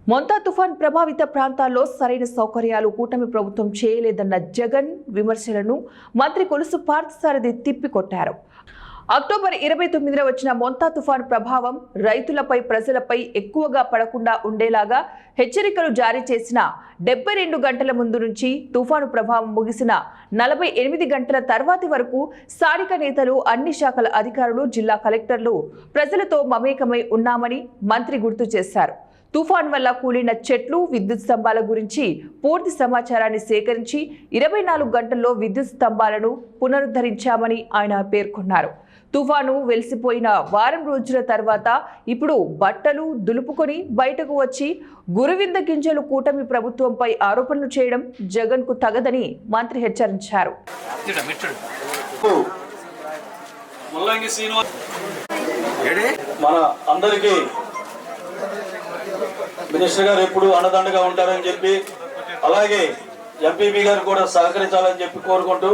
మొంతా తుఫాన్ ప్రభావిత ప్రాంతాల్లో సరైన సౌకర్యాలు కూటమి ప్రభుత్వం చేయలేదన్న జగన్ విమర్శలను మంత్రి కొలుసు పార్థసారథి తిప్పికొట్టారు. అక్టోబర్ 29న వచ్చిన మొంతా తుఫాన్ ప్రభావం రైతులపై ప్రజలపై ఎక్కువగా పడకుండా ఉండేలాగా హెచ్చరికలు జారీ చేసిన 72 గంటల ముందు నుంచి తుఫాను ప్రభావం ముగిసిన 48 గంటల తర్వాతి వరకు స్థానిక నేతలు, అన్ని శాఖల అధికారులు, జిల్లా కలెక్టర్లు ప్రజలతో మమేకమై ఉన్నామని మంత్రి గుర్తు చేశారు. తుఫాన్ వల్ల కూలిన చెట్లు, విద్యుత్ స్తంభాల గురించి పూర్తి సమాచారాన్ని సేకరించి 24 గంటల్లో విద్యుత్ స్తంభాలను పునరుద్ధరించామని ఆయన పేర్కొన్నారు. తుఫాను వెలిసిపోయిన వారం రోజుల తర్వాత ఇప్పుడు బట్టలు దులుపుకొని బయటకు వచ్చి గురువింద గింజలు కూటమి ప్రభుత్వంపై ఆరోపణలు చేయడం జగన్ కు తగదని మంత్రి హెచ్చరించారు. మన అందరికీ మినిస్టర్ గారు ఎప్పుడు అండదండగా ఉంటారని చెప్పి, అలాగే ఎంపీపీ గారు కూడా సహకరించాలని చెప్పి కోరుకుంటూ